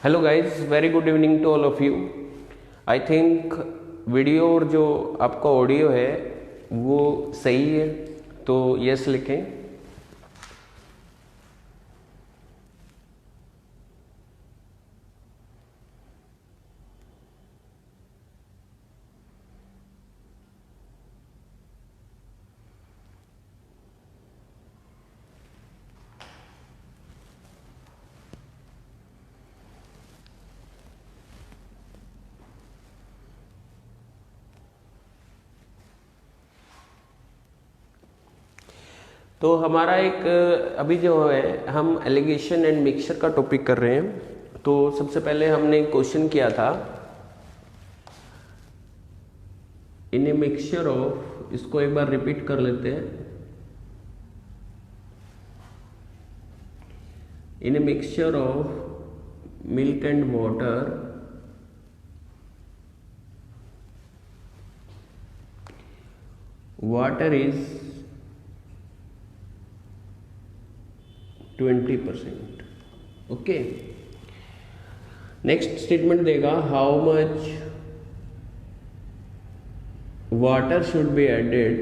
Hello guys, very good evening to all of you. I think video और जो आपका audio है वो सही है, तो यस लिखें। तो हमारा एक अभी जो है हम एलिगेशन एंड मिक्सचर का टॉपिक कर रहे हैं। तो सबसे पहले हमने क्वेश्चन किया था इन ए मिक्सचर ऑफ, इसको एक बार रिपीट कर लेते हैं। In a mixture of milk and water water is 20%। Okay, next statement देगा how much water should be added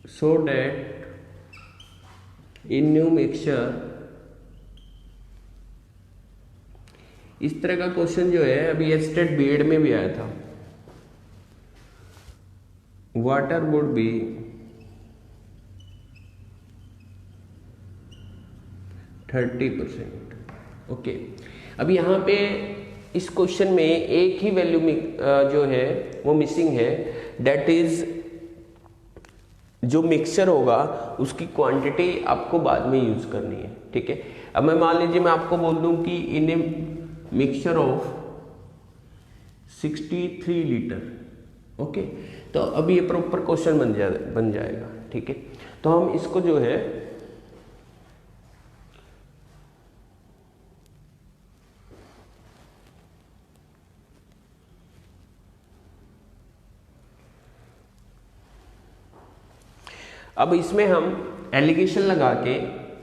so that in new mixture. इस तरह का क्वेश्चन जो है अभी स्टेट बीएड में भी आया था। water would be 30%। ओके, अब यहाँ पे इस क्वेश्चन में एक ही वैल्यू जो है वो मिसिंग है, दैट इज जो मिक्सचर होगा उसकी क्वांटिटी आपको बाद में यूज करनी है। ठीक है, अब मैं मान लीजिए मैं आपको बोल दूं कि in a mixture of 63 litre. Okay, तो अभी ये प्रॉपर क्वेश्चन बन जाएगा। ठीक है, तो हम इसको जो है अब इसमें हम एलिगेशन लगा के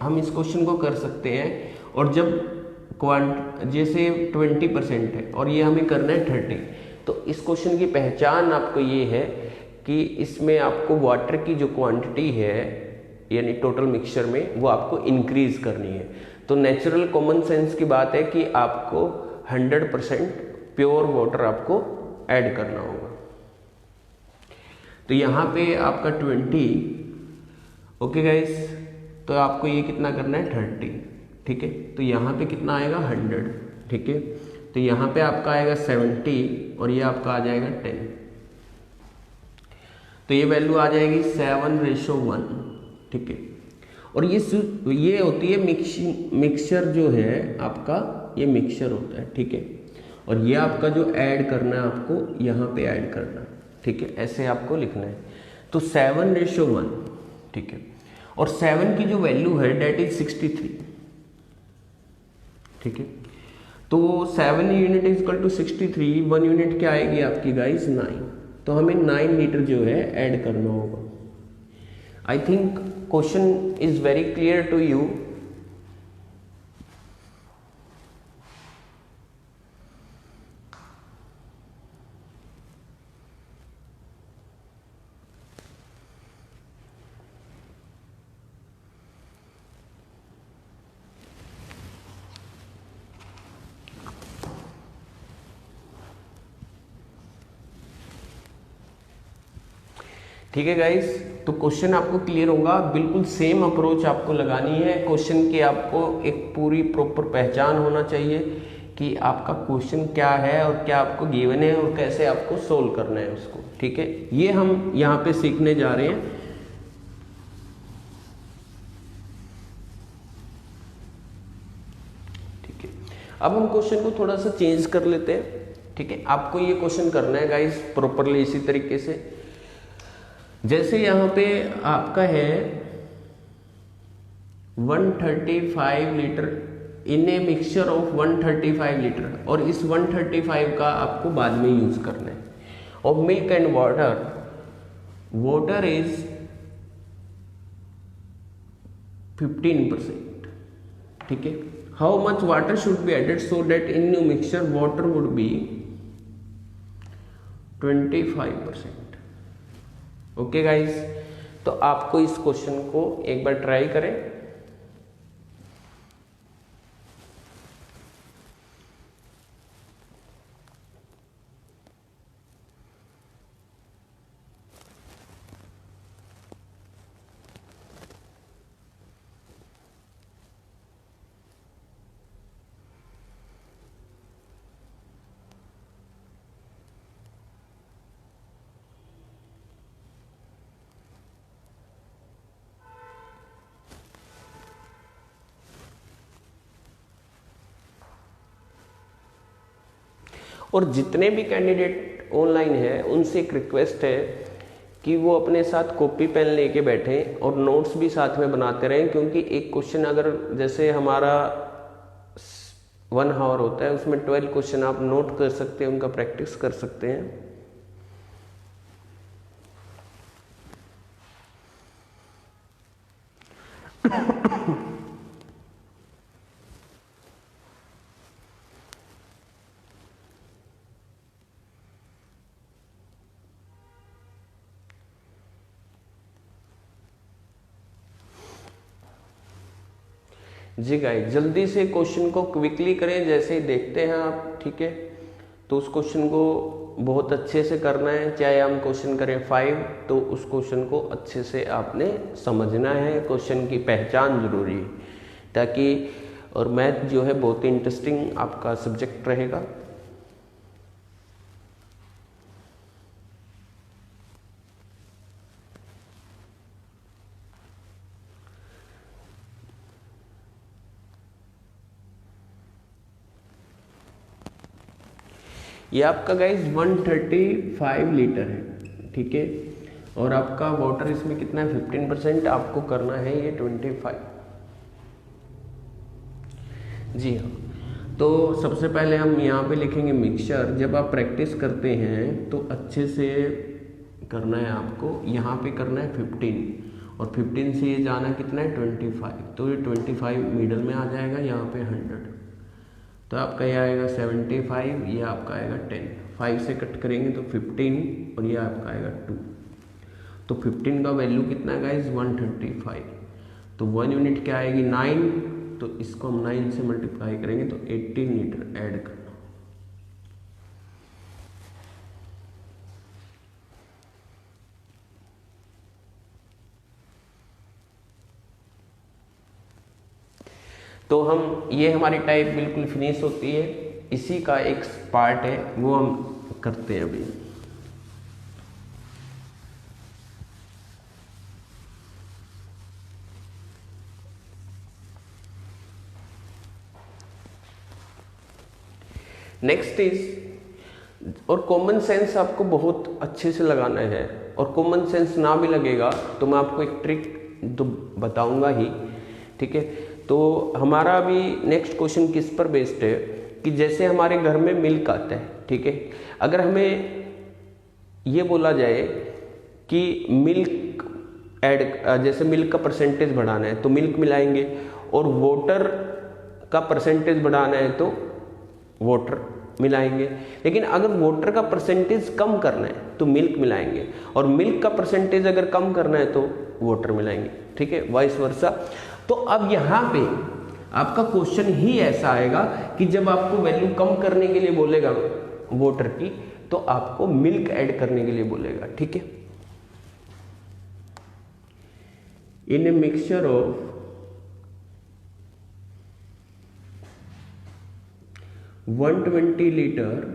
हम इस क्वेश्चन को कर सकते हैं। और जब जैसे 20% है और ये हमें करना है 30, तो इस क्वेश्चन की पहचान आपको ये है कि इसमें आपको वाटर की जो क्वांटिटी है यानी टोटल मिक्सचर में वो आपको इंक्रीज करनी है। तो नेचुरल कॉमन सेंस की बात है कि आपको 100% प्योर वाटर आपको ऐड करना होगा। तो यहाँ पे आपका 20। ओके गाइस, तो आपको ये कितना करना है 30। ठीक है, तो यहाँ पे कितना आएगा 100। ठीक है, तो यहाँ पे आपका आएगा 70 और ये आपका आ जाएगा 10। तो ये वैल्यू आ जाएगी 7:1। ठीक है, और ये होती है मिक्सचर जो है आपका, ये मिक्सचर होता है। ठीक है, और ये आपका जो ऐड करना है आपको यहाँ पे ऐड करना है। ठीक है, ऐसे आपको लिखना है। तो 7:1। ठीक है, और 7 की जो वैल्यू है डेट इज 63। ठीक है, तो 7 unit is equal to 63। 1 unit क्या आएगी आपकी गाइस 9। तो हमें 9 लीटर जो है ऐड करना होगा। I think question is very clear to you. ठीक है गाइस, तो क्वेश्चन आपको क्लियर होगा। बिल्कुल सेम अप्रोच आपको लगानी है क्वेश्चन की। आपको एक पूरी प्रॉपर पहचान होना चाहिए कि आपका क्वेश्चन क्या है और क्या आपको गिवन है और कैसे आपको सोल्व करना है उसको। ठीक है, ये हम यहाँ पे सीखने जा रहे हैं। ठीक है, अब हम क्वेश्चन को थोड़ा सा चेंज कर लेते हैं। ठीक है, आपको ये क्वेश्चन करना है गाइस प्रॉपरली इसी तरीके से। जैसे यहाँ पे आपका है 135 litre in a mixture of 135 litre, और इस 135 का आपको बाद में यूज करना है। और मिल्क एंड वाटर इज 15%, ठीक है। How much water should be added so that in new mixture water would be 25%। Okay guys, तो आपको इस क्वेश्चन को एक बार ट्राई करें। और जितने भी कैंडिडेट ऑनलाइन है उनसे एक रिक्वेस्ट है कि वो अपने साथ कॉपी पेन लेके बैठें और नोट्स भी साथ में बनाते रहें, क्योंकि एक क्वेश्चन अगर जैसे हमारा 1 आवर होता है उसमें 12 क्वेश्चन आप नोट कर सकते हैं, उनका प्रैक्टिस कर सकते हैं। जी गाइस, जल्दी से क्वेश्चन को क्विकली करें, जैसे ही देखते हैं आप, ठीक है। तो उस क्वेश्चन को बहुत अच्छे से करना है, चाहे हम क्वेश्चन करें 5 तो उस क्वेश्चन को अच्छे से आपने समझना है। क्वेश्चन की पहचान जरूरी है, ताकि और मैथ जो है बहुत ही इंटरेस्टिंग आपका सब्जेक्ट रहेगा। ये आपका गाइस 135 लीटर है, ठीक है। और आपका वाटर इसमें कितना है 15%, आपको करना है ये 25। जी हाँ, तो सबसे पहले हम यहाँ पे लिखेंगे मिक्सचर। जब आप प्रैक्टिस करते हैं तो अच्छे से करना है आपको। यहाँ पे करना है 15 और 15 से ये जाना कितना है 25, तो ये 25 मिडल में आ जाएगा, यहाँ पे 100, तो आपका ये आएगा 75, ये आपका आएगा 10। 5 से कट करेंगे तो 15 और ये आपका आएगा 2। तो 15 का वैल्यू कितना है गाइस 135, तो 1 यूनिट क्या आएगी 9, तो इसको हम 9 से मल्टीप्लाई करेंगे तो 18 लीटर ऐड करना। तो हम ये हमारी टाइप बिल्कुल फिनिश होती है। इसी का एक पार्ट है वो हम करते हैं अभी। नेक्स्ट इज, और कॉमन सेंस आपको बहुत अच्छे से लगाना है, और कॉमन सेंस ना भी लगेगा तो मैं आपको एक ट्रिक तो बताऊंगा ही, ठीक है। तो हमारा अभी नेक्स्ट क्वेश्चन किस पर बेस्ड है कि जैसे हमारे घर में मिल्क आता है, ठीक है। अगर हमें ये बोला जाए कि मिल्क ऐड, जैसे मिल्क का परसेंटेज बढ़ाना है तो मिल्क मिलाएंगे, और वाटर का परसेंटेज बढ़ाना है तो वाटर मिलाएंगे। लेकिन अगर वाटर का परसेंटेज कम करना है तो मिल्क मिलाएंगे, और मिल्क का परसेंटेज अगर कम करना है तो वाटर मिलाएंगे, ठीक है, वाइस वर्सा। तो अब यहाँ पे आपका क्वेश्चन ही ऐसा आएगा कि जब आपको वैल्यू कम करने के लिए बोलेगा वाटर की, तो आपको मिल्क ऐड करने के लिए बोलेगा, ठीक है। In a mixture of 120 litre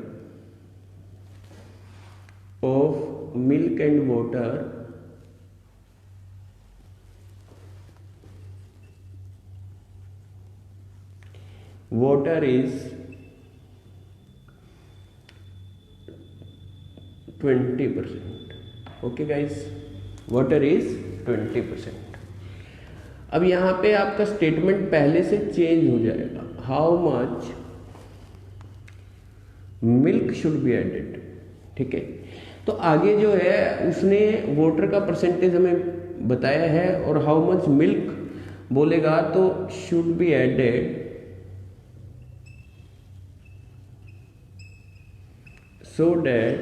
of milk and water, water is 20%. Okay guys, water is 20%। अब यहाँ पे आपका स्टेटमेंट पहले से चेंज हो जाएगा। How much milk should be added, ठीक है। तो आगे जो है उसने वाटर का परसेंटेज हमें बताया है और हाउ मच मिल्क बोलेगा तो should be added so that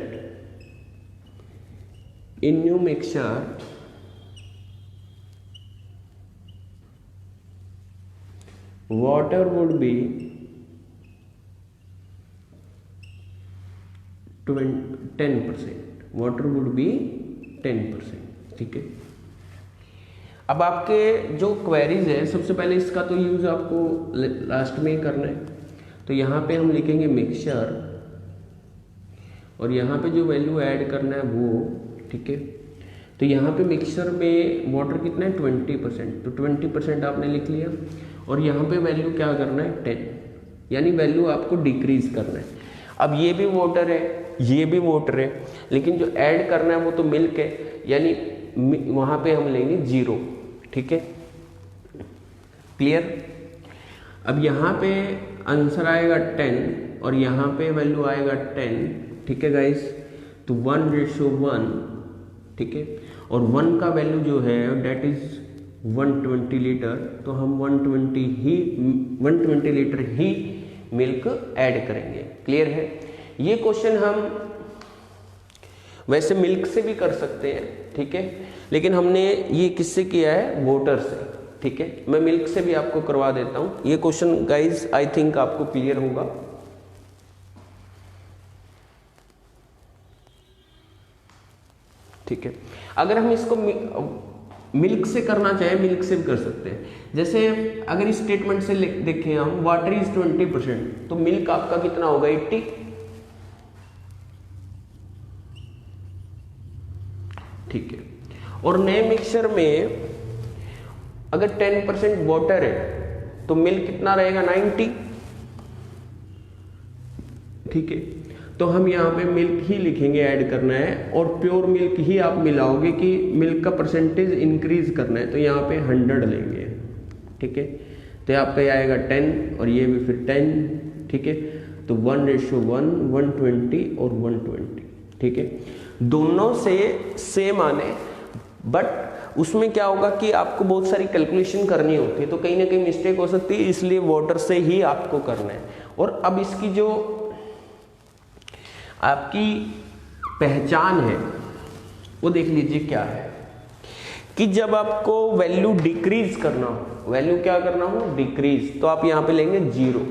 in new mixture water would be 10%, water would be 10%। ठीक है, अब आपके जो क्वेरीज है, सबसे पहले इसका तो यूज आपको लास्ट में ही करना है। तो यहाँ पे हम लिखेंगे मिक्सचर और यहाँ पे जो वैल्यू ऐड करना है वो, ठीक है। तो यहाँ पे मिक्सचर में वाटर कितना है 20%, तो 20% आपने लिख लिया और यहाँ पे वैल्यू क्या करना है 10, यानी वैल्यू आपको डिक्रीज करना है। अब ये भी वाटर है, ये भी वाटर है, लेकिन जो ऐड करना है वो तो मिल्क है, यानी वहाँ पे हम लेंगे 0। ठीक है, क्लियर। अब यहाँ पे आंसर आएगा 10 और यहाँ पे वैल्यू आएगा 10। ठीक है गाइस, तो 1:1, ठीक है, और 1 का वैल्यू जो है डेट इज 120 लीटर, तो हम 120 लीटर ही मिल्क ऐड करेंगे। क्लियर है। ये क्वेश्चन हम वैसे मिल्क से भी कर सकते हैं, ठीक है, लेकिन हमने ये किससे किया है, वाटर से। ठीक है, मैं मिल्क से भी आपको करवा देता हूं। ये क्वेश्चन गाइज आई थिंक आपको क्लियर होगा। ठीक है, अगर हम इसको मिल्क से करना चाहें, मिल्क से भी कर सकते हैं। जैसे अगर इस स्टेटमेंट से देखें हम, वाटर इज 20%, तो मिल्क आपका कितना होगा 80। ठीक है, और नए मिक्सचर में अगर 10% वाटर है तो मिल्क कितना रहेगा 90। ठीक है, तो हम यहाँ पे मिल्क ही लिखेंगे, ऐड करना है, और प्योर मिल्क ही आप मिलाओगे कि मिल्क का परसेंटेज इंक्रीज करना है, तो यहाँ पे 100 लेंगे। ठीक है, तो आपका ये आएगा 10 और ये भी फिर 10। ठीक है, तो 1:1, 120 और 120। ठीक है, दोनों से सेम आने, बट उसमें क्या होगा कि आपको बहुत सारी कैलकुलेशन करनी होती है, तो कहीं ना कहीं मिस्टेक हो सकती है, इसलिए वाटर से ही आपको करना है। और अब इसकी जो आपकी पहचान है वो देख लीजिए क्या है, कि जब आपको वैल्यू डिक्रीज करना हो, वैल्यू क्या करना हो डिक्रीज, तो आप यहाँ पे लेंगे 0,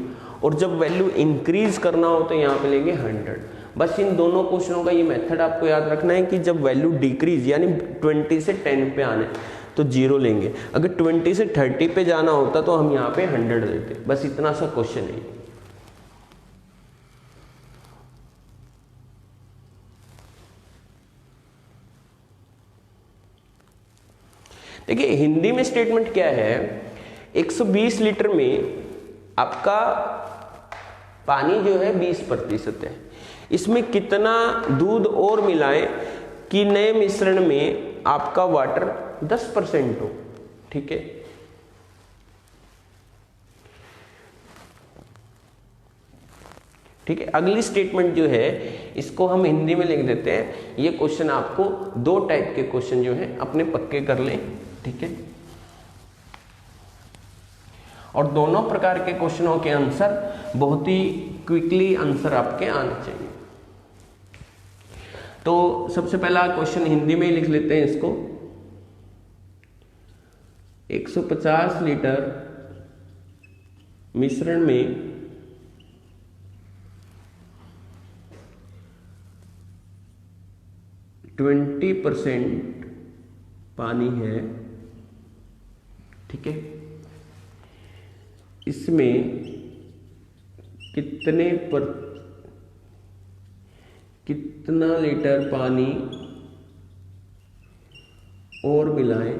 और जब वैल्यू इंक्रीज करना हो तो यहाँ पे लेंगे 100। बस इन दोनों क्वेश्चनों का ये मेथड आपको याद रखना है कि जब वैल्यू डिक्रीज यानी 20 से 10 पे आने तो 0 लेंगे, अगर 20 से 30 पे जाना होता तो हम यहाँ पे 100 लेते। बस इतना सा क्वेश्चन है। देखिए हिंदी में स्टेटमेंट क्या है, 120 लीटर में आपका पानी जो है 20% है, इसमें कितना दूध और मिलाएं कि नए मिश्रण में आपका वाटर 10% हो। ठीक है, ठीक है, अगली स्टेटमेंट जो है इसको हम हिंदी में लिख देते हैं। ये क्वेश्चन आपको 2 टाइप के क्वेश्चन जो है अपने पक्के कर लें। ठीक है, और दोनों प्रकार के क्वेश्चनों के आंसर बहुत ही क्विकली आंसर आपके आने चाहिए। तो सबसे पहला क्वेश्चन हिंदी में ही लिख लेते हैं इसको। 150 लीटर मिश्रण में 20% पानी है। ठीक है, इसमें कितना लीटर पानी और मिलाएं।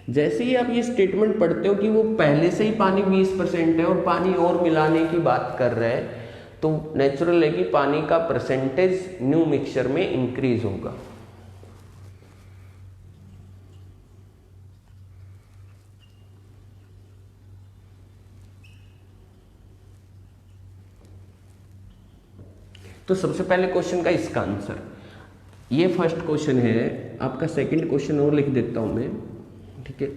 जैसे ही आप ये स्टेटमेंट पढ़ते हो कि वो पहले से ही पानी 20% है और पानी और मिलाने की बात कर रहा है, तो नेचुरल है कि पानी का परसेंटेज न्यू मिक्सचर में इंक्रीज होगा। तो सबसे पहले क्वेश्चन का इसका आंसर, ये फर्स्ट क्वेश्चन है आपका। सेकंड क्वेश्चन और लिख देता हूं मैं। ठीक है।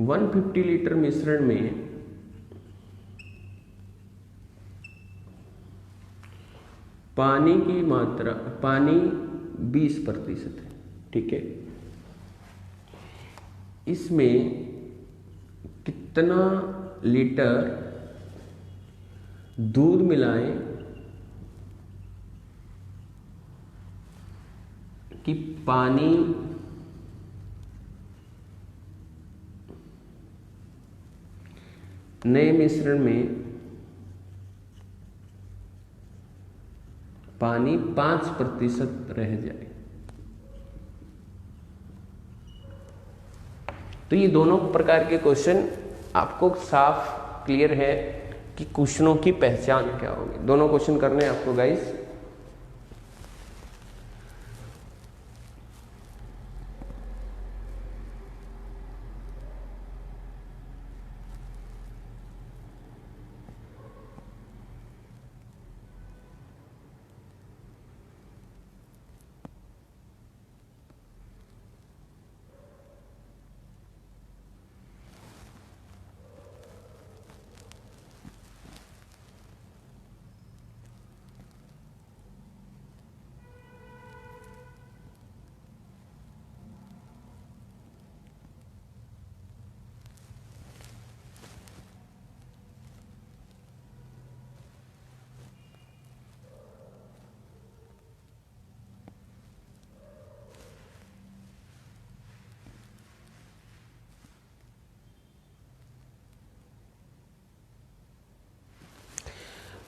150 लीटर मिश्रण में पानी की मात्रा, पानी 20% है, ठीक है। इसमें कितना लीटर दूध मिलाएं कि पानी नए मिश्रण में पानी 5% रह जाए। तो ये दोनों प्रकार के क्वेश्चन आपको साफ क्लियर है कि क्वेश्चनों की पहचान क्या होगी। दोनों क्वेश्चन करने हैं आपको गाइस।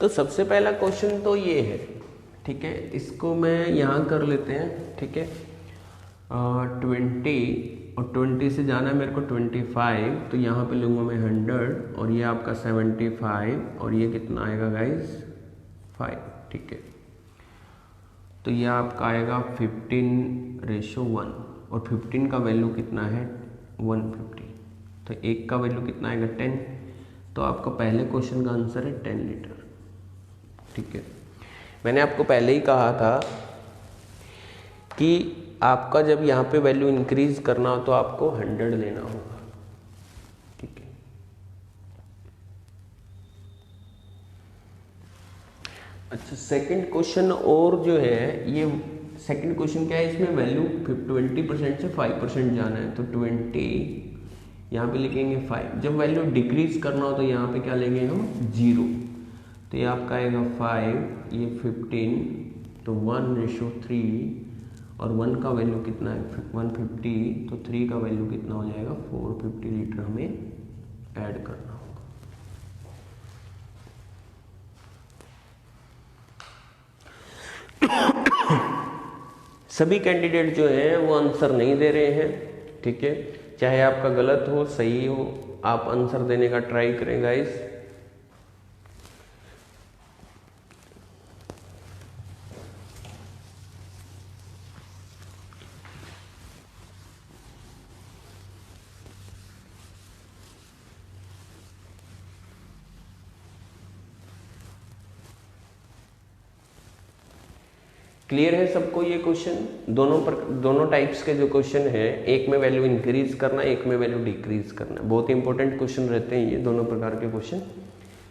तो सबसे पहला क्वेश्चन तो ये है, ठीक है। इसको मैं यहाँ कर लेते हैं, ठीक है। 20 और 20 से जाना है मेरे को 25, तो यहाँ पे लूँगा मैं 100 और ये आपका 75 और ये कितना आएगा गाइस 5, ठीक है। तो ये आपका आएगा 15:1 और 15 का वैल्यू कितना है 150, तो एक का वैल्यू कितना आएगा 10। तो आपका पहले क्वेश्चन का आंसर है 10 लीटर, ठीक है। मैंने आपको पहले ही कहा था कि आपका जब यहाँ पे वैल्यू इंक्रीज करना हो तो आपको 100 लेना होगा, ठीक है। अच्छा, सेकंड क्वेश्चन और जो है, ये सेकंड क्वेश्चन क्या है, इसमें वैल्यू 20% से 5% जाना है। तो 20 यहाँ पे लिखेंगे 5। जब वैल्यू डिक्रीज करना हो तो यहाँ पे क्या लेंगे हम 0। तो ये आपका आएगा 5, ये 15, तो 1:3 और 1 का वैल्यू कितना है 150, तो 3 का वैल्यू कितना हो जाएगा 450 लीटर हमें ऐड करना होगा। सभी कैंडिडेट जो हैं वो आंसर नहीं दे रहे हैं, ठीक है। चाहे आपका गलत हो सही हो, आप आंसर देने का ट्राई करें गाइस। क्लियर है सबको ये क्वेश्चन? दोनों टाइप्स के जो क्वेश्चन है, एक में वैल्यू इंक्रीज करना, एक में वैल्यू डिक्रीज करना। बहुत इंपॉर्टेंट क्वेश्चन रहते हैं ये दोनों प्रकार के क्वेश्चन,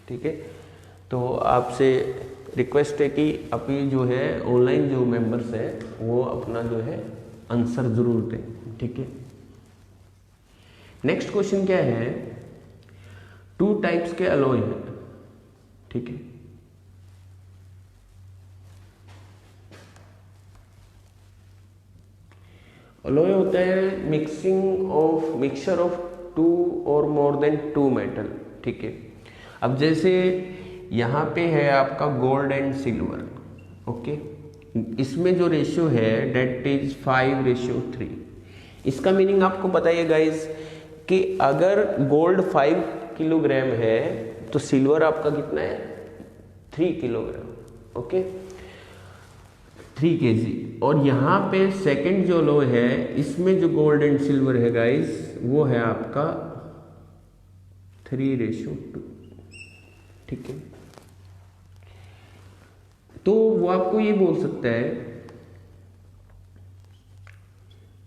ठीक है। तो आपसे रिक्वेस्ट है कि अभी जो है ऑनलाइन जो मेंबर्स है वो अपना जो है आंसर जरूर दें, ठीक है। नेक्स्ट क्वेश्चन क्या है, 2 टाइप्स के अलॉय हैं, ठीक है। अलॉय होता है मिक्सचर ऑफ 2 और मोर देन 2 मेटल, ठीक है। अब जैसे यहाँ पे है आपका गोल्ड एंड सिल्वर, ओके। इसमें जो रेशियो है डेट इज 5:3। इसका मीनिंग आपको बताइए गाइस कि अगर गोल्ड 5 किलोग्राम है तो सिल्वर आपका कितना है 3 किलोग्राम, ओके, 3 kg। और यहाँ पे सेकंड जो लो है, इसमें जो गोल्ड एंड सिल्वर है गाइस वो है आपका 3:2, ठीक है। तो वो आपको ये बोल सकता है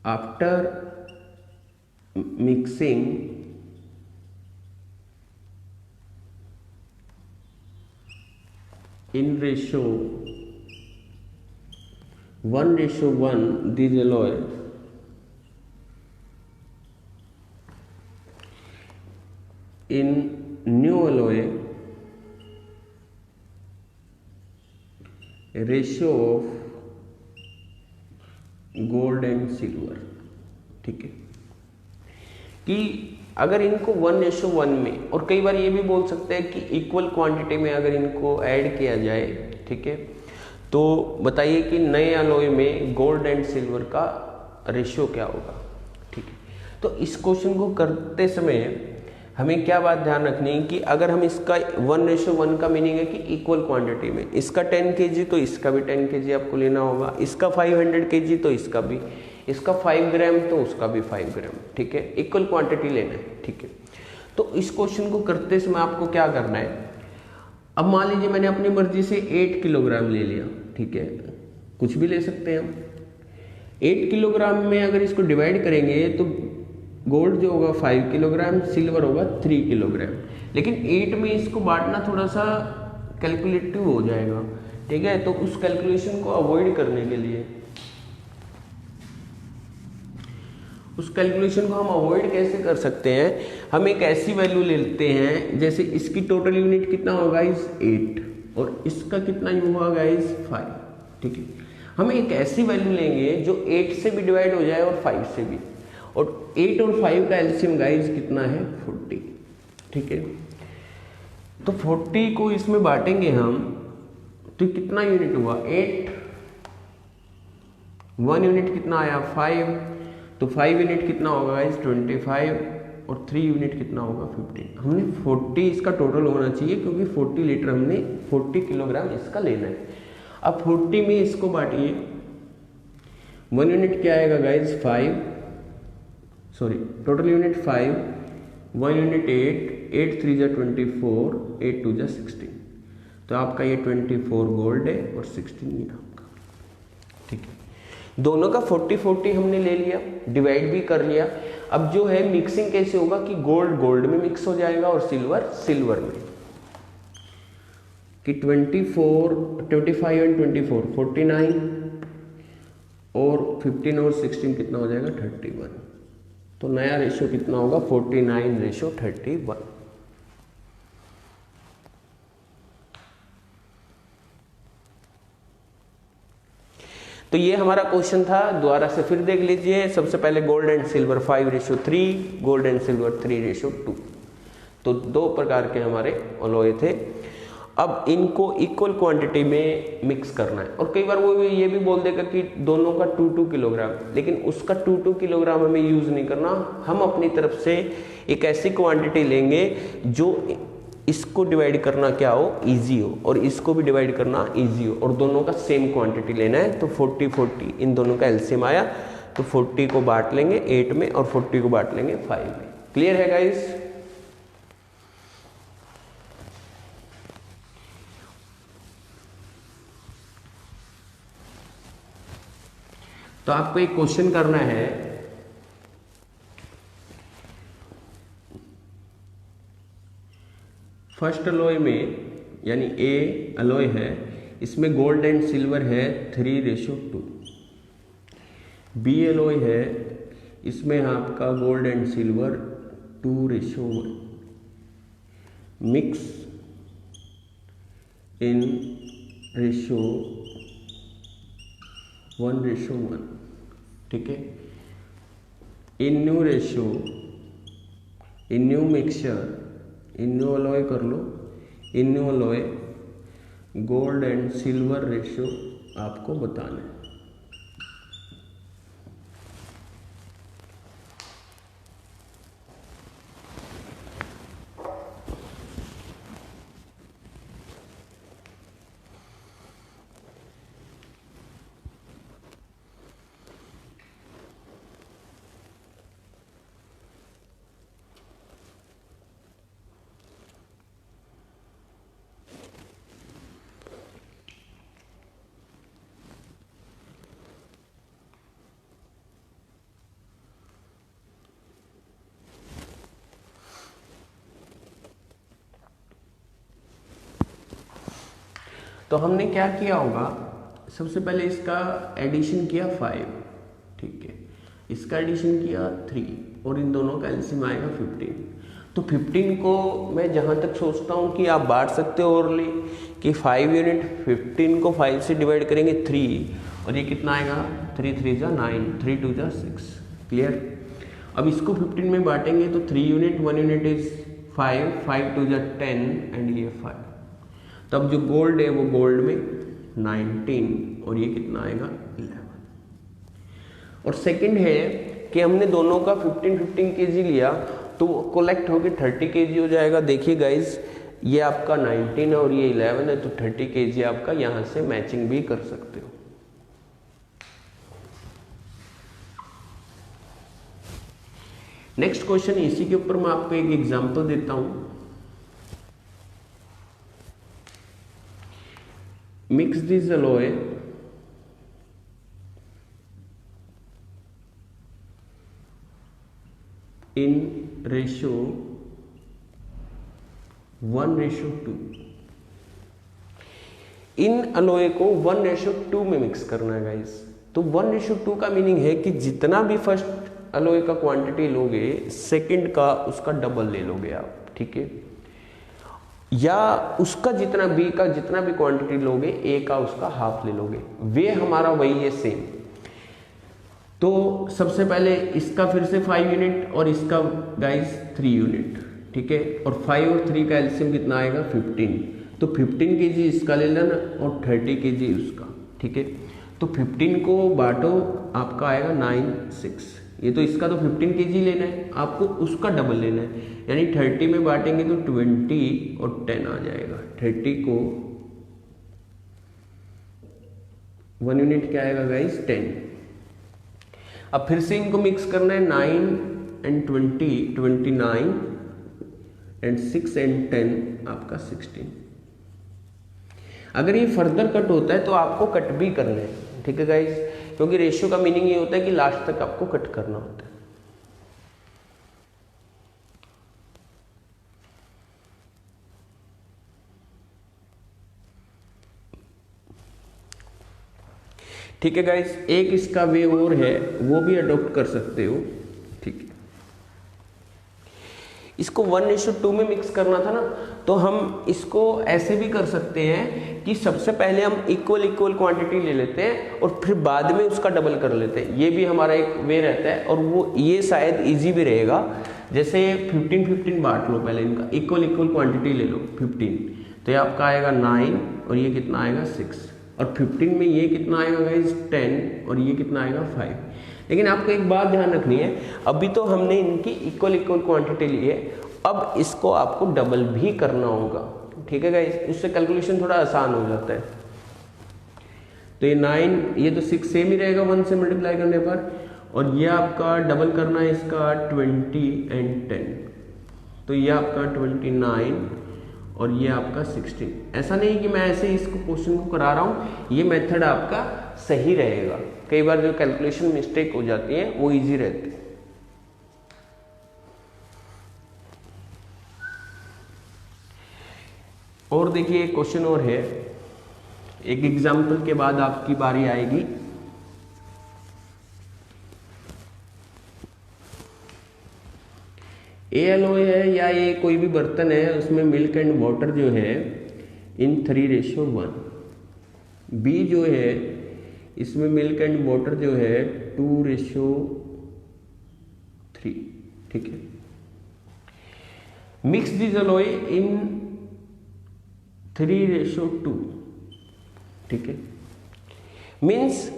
after mixing in ratio 1:1 these alloy in new alloy ratio of gold and silver. ठीक है कि अगर इनको 1:1 में, और कई बार ये भी बोल सकते हैं कि इक्वल क्वांटिटी में अगर इनको ऐड किया जाए, ठीक है, तो बताइए कि नए अलॉय में गोल्ड एंड सिल्वर का रेशियो क्या होगा। ठीक है, तो इस क्वेश्चन को करते समय हमें क्या बात ध्यान रखनी है कि अगर हम इसका 1:1 का मीनिंग है कि इक्वल क्वांटिटी में, इसका 10 kg तो इसका भी 10 kg आपको लेना होगा, इसका 500 kg तो इसका भी, इसका 5 ग्राम तो उसका भी 5 ग्राम। ठीक है, इक्वल क्वांटिटी लेना है। ठीक है, तो इस क्वेश्चन को करते समय आपको क्या करना है, अब मान लीजिए मैंने अपनी मर्जी से 8 किलोग्राम ले लिया। ठीक है, कुछ भी ले सकते हैं हम। 8 किलोग्राम में अगर इसको डिवाइड करेंगे तो गोल्ड जो होगा 5 किलोग्राम, सिल्वर होगा 3 किलोग्राम, लेकिन 8 में इसको बांटना थोड़ा सा कैलकुलेटिव हो जाएगा। ठीक है, तो उस कैलकुलेशन को अवॉइड करने के लिए, उस कैलकुलेशन को हम अवॉइड कैसे कर सकते हैं, हम एक ऐसी वैल्यू लेते हैं, जैसे इसकी टोटल यूनिट कितना होगा इस 8 और इसका कितना होगा इस 5। ठीक है, हम एक ऐसी वैल्यू लेंगे जो 8 से भी डिवाइड हो जाए और 5 से भी, और 8 और 5 का एलसीएम गाइस कितना है 40। ठीक है, तो 40 को इसमें बांटेंगे हम तो कितना यूनिट हुआ 8, 1 यूनिट कितना आया 5, तो 5 यूनिट कितना होगा गाइस 25 और 3 यूनिट कितना होगा 15। हमने 40 इसका टोटल होना चाहिए क्योंकि 40 लीटर हमने 40 किलोग्राम इसका लेना है। अब 40 में इसको बांटिए, 1 यूनिट क्या आएगा guys 5, sorry total unit 5, 1 unit 8, 8 3 जा 24, 8 2 जा 16, तो आपका ये 24 गोल्ड है और 16 ये आपका। ठीक है, दोनों का 40-40 हमने ले लिया, डिवाइड भी कर लिया। अब जो है मिक्सिंग कैसे होगा कि गोल्ड गोल्ड में मिक्स हो जाएगा और सिल्वर सिल्वर में, कि 25 एंड 24 49 और 15 और 16 कितना हो जाएगा 31, तो नया रेशियो कितना होगा 49:31। तो ये हमारा क्वेश्चन था, दोबारा से फिर देख लीजिए। सबसे पहले gold and silver 5:3, gold and silver 3:2, तो 2 प्रकार के हमारे अलॉय थे। अब इनको इक्वल क्वांटिटी में मिक्स करना है, और कई बार वो ये भी बोल देगा कि दोनों का 2-2 किलोग्राम, लेकिन उसका 2-2 किलोग्राम हमें यूज नहीं करना। हम अपनी तरफ से एक ऐसी क्वांटिटी लेंगे जो इसको डिवाइड करना क्या हो इजी हो, और इसको भी डिवाइड करना इजी हो, और दोनों का सेम क्वांटिटी लेना है। तो 40-40 इन दोनों का एलसीएम आया, तो 40 को बांट लेंगे 8 में और 40 को बांट लेंगे 5 में। क्लियर है गाइस? तो आपको एक क्वेश्चन करना है, फर्स्ट अलॉय में यानी ए अलॉय है, इसमें गोल्ड एंड सिल्वर है 3:2। बी अलॉय है, इसमें आपका gold and silver 2:1। Mix in ratio 1:1। ठीक है, in new ratio, in new mixture, in new alloy कर लो, in new alloy gold and silver ratio आपको बताना है। तो हमने क्या किया होगा, सबसे पहले इसका एडिशन किया 5, ठीक है, इसका एडिशन किया 3 और इन दोनों का एलसीएम आएगा 15। तो 15 को मैं जहाँ तक सोचता हूँ कि आप बांट सकते हो ओरली कि 5 यूनिट, 15 को 5 से डिवाइड करेंगे 3 और ये कितना आएगा 3 3 जा 9, 3 2 जा 6। क्लियर। अब इसको 15 में बांटेंगे तो 3 यूनिट, 1 यूनिट इज 5, 5 2 जा 10 एंड ये 5। तब जो गोल्ड है वो गोल्ड में 19 और ये कितना आएगा 11। और सेकंड है कि हमने दोनों का 15-15 केजी लिया तो कलेक्ट होके 30 केजी हो जाएगा। देखिए गाइज, ये आपका 19 है और ये 11 है, तो 30 केजी आपका यहां से मैचिंग भी कर सकते हो। नेक्स्ट क्वेश्चन, इसी के ऊपर मैं आपको एक एग्जांपल देता हूं। Mix this alloy in ratio 1:2। In alloy को 1:2 में मिक्स करना है गाइस। तो 1:2 का मीनिंग है कि जितना भी फर्स्ट अलॉय का क्वांटिटी लोगे, सेकंड का उसका डबल ले लोगे आप, ठीक है, या उसका जितना बी का जितना भी क्वांटिटी लोगे, ए का उसका हाफ ले लोगे। वे हमारा वही है सेम। तो सबसे पहले इसका फिर से 5 यूनिट और इसका गाइस 3 यूनिट, ठीक है, और 5 और 3 का एलसीएम कितना आएगा 15। तो 15 केजी इसका ले लेना और 30 केजी उसका, ठीक है। तो 15 को बांटो, आपका आएगा 9 6। ये तो इसका तो 15 केजी लेना है, आपको उसका डबल लेना है, यानी 30 में बांटेंगे तो 20 और 10 आ जाएगा। 30 को 1 यूनिट क्या आएगा गाइस 10। अब फिर से इनको मिक्स करना है, 9 एंड 20 29 एंड 6 एंड 10 आपका 16। अगर ये फर्दर कट होता है तो आपको कट भी करना है, ठीक है गाइस, क्योंकि रेशियो का मीनिंग ये होता है कि लास्ट तक आपको कट करना होता है। ठीक है गाइस, एक इसका वे और है, वो भी अडॉप्ट कर सकते हो, ठीक है। इसको 1:2 में मिक्स करना था ना, तो हम इसको ऐसे भी कर सकते हैं कि सबसे पहले हम इक्वल क्वांटिटी ले लेते हैं और फिर बाद में उसका डबल कर लेते हैं। ये भी हमारा एक वे रहता है और वो ये शायद इजी भी रहेगा। जैसे 15-15 बांट लो, पहले इनका इक्वल क्वांटिटी ले लो 15, तो ये आपका आएगा 9 और ये कितना आएगा 6, और 15 में ये कितना आएगा गाइस 10 और ये कितना आएगा 5। लेकिन आपको एक बात ध्यान रखनी है, अभी तो हमने इनकी इक्वल क्वांटिटी ली है, अब इसको आपको डबल भी करना होगा, ठीक है गाइस, इससे कैलकुलेशन थोड़ा आसान हो जाता है। तो ये 9, ये तो 6 सेम ही रहेगा 1 से मल्टीप्लाई करने पर, और ये आपका डबल करना है इसका 20 एंड 10, तो ये आपका 29 और ये आपका 16। ऐसा नहीं कि मैं ऐसे इसको क्वेश्चन को करा रहा हूँ, ये मेथड आपका सही रहेगा। कई बार जो कैलकुलेशन मिस्टेक हो जाती है वो इजी रहती है। और देखिए एक क्वेश्चन और है, एक एग्जाम्पल के बाद आपकी बारी आएगी। ए एलॉय है या ये कोई भी बर्तन है, उसमें मिल्क एंड वाटर जो है इन 3:1। बी जो है इसमें मिल्क एंड वाटर जो है 2:3, ठीक है। मिक्स दिस एलॉय इन 3:2, ठीक है। मीन्स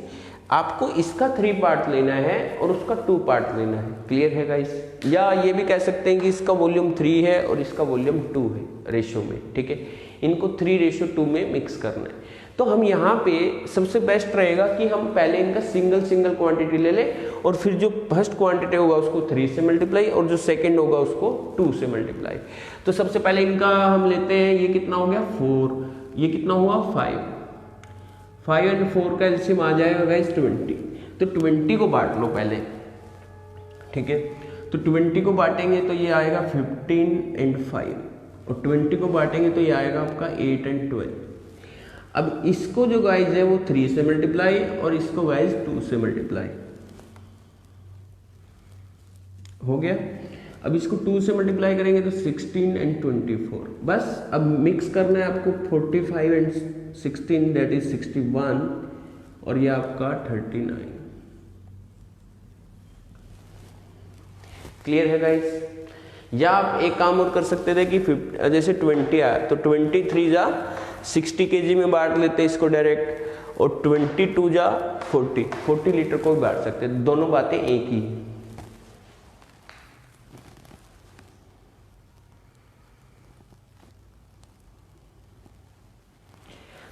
आपको इसका 3 पार्ट लेना है और उसका 2 पार्ट लेना है। क्लियर है गाइस? या ये भी कह सकते हैं कि इसका वॉल्यूम 3 है और इसका वॉल्यूम 2 है रेशियो में, ठीक है। इनको 3:2 में मिक्स करना है। तो हम यहाँ पे सबसे बेस्ट रहेगा कि हम पहले इनका सिंगल क्वांटिटी ले लें और फिर जो फर्स्ट क्वांटिटी होगा उसको 3 से मल्टीप्लाई और जो सेकंड होगा उसको 2 से मल्टीप्लाई। तो सबसे पहले इनका हम लेते हैं, ये कितना हो गया 4, ये कितना हुआ 5 एंड 4 का एलसीएम आ जाएगा गाइस 20। तो 20 को बांट लो पहले, ठीक है। तो 20 को बांटेंगे तो ये आएगा 15 एंड 5 और 20 को बांटेंगे तो ये आएगा आपका 8 एंड 12। अब इसको जो गाइज है वो 3 से मल्टीप्लाई और इसको गाइज 2 से मल्टीप्लाई हो गया। अब इसको 2 से मल्टीप्लाई करेंगे तो 16 एंड 24, बस अब मिक्स करना है आपको 45 एंड 16 दैट इज 61 और ये आपका 39। क्लियर है गाइस? या आप एक काम और कर सकते थे कि जैसे 20 आया तो 23 जा 60 kg में बांट लेते इसको डायरेक्ट, और 22 जा 40 लीटर को भी बांट सकते, दोनों बातें एक ही।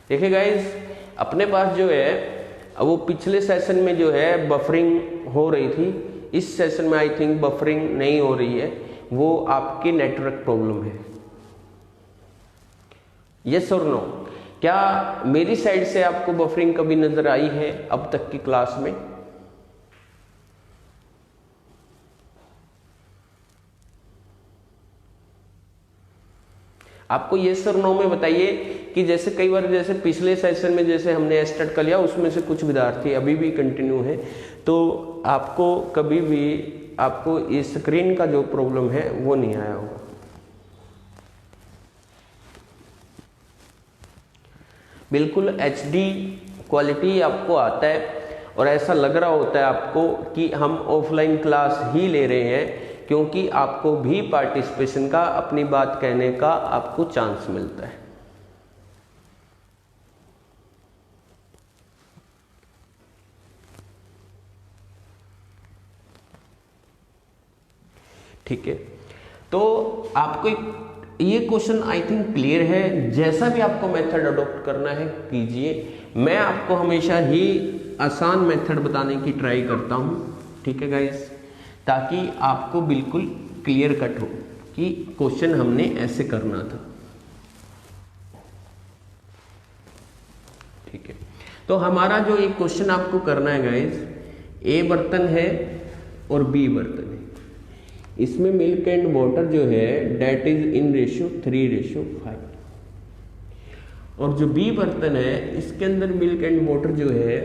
देखिए गाइस, अपने पास जो है अब वो पिछले सेशन में जो है बफरिंग हो रही थी, इस सेशन में आई थिंक बफरिंग नहीं हो रही है, वो आपकी नेटवर्क प्रॉब्लम है। यस और नो? क्या मेरी साइड से आपको बफरिंग कभी नजर आई है अब तक की क्लास में? आपको यस और नो में बताइए कि जैसे कई बार जैसे पिछले सेशन में जैसे हमने स्टार्ट कर लिया, उसमें से कुछ विद्यार्थी अभी भी कंटिन्यू है, तो आपको कभी भी आपको इस स्क्रीन का जो प्रॉब्लम है वो नहीं आया होगा। बिल्कुल HD क्वालिटी आपको आता है और ऐसा लग रहा होता है आपको कि हम ऑफलाइन क्लास ही ले रहे हैं, क्योंकि आपको भी पार्टिसिपेशन का, अपनी बात कहने का आपको चांस मिलता है। ठीक है, तो आपको ये क्वेश्चन आई थिंक क्लियर है। जैसा भी आपको मेथड अडॉप्ट करना है कीजिए, मैं आपको हमेशा ही आसान मेथड बताने की ट्राई करता हूं, ठीक है गाइस, ताकि आपको बिल्कुल क्लियर कट हो कि क्वेश्चन हमने ऐसे करना था। ठीक है, तो हमारा जो एक क्वेश्चन आपको करना है गाइस, A बर्तन है और B बर्तन है, इसमें मिल्क एंड वाटर जो है डेट इज इन रेशियो 3:5, और जो B बर्तन है इसके अंदर मिल्क एंड वाटर जो है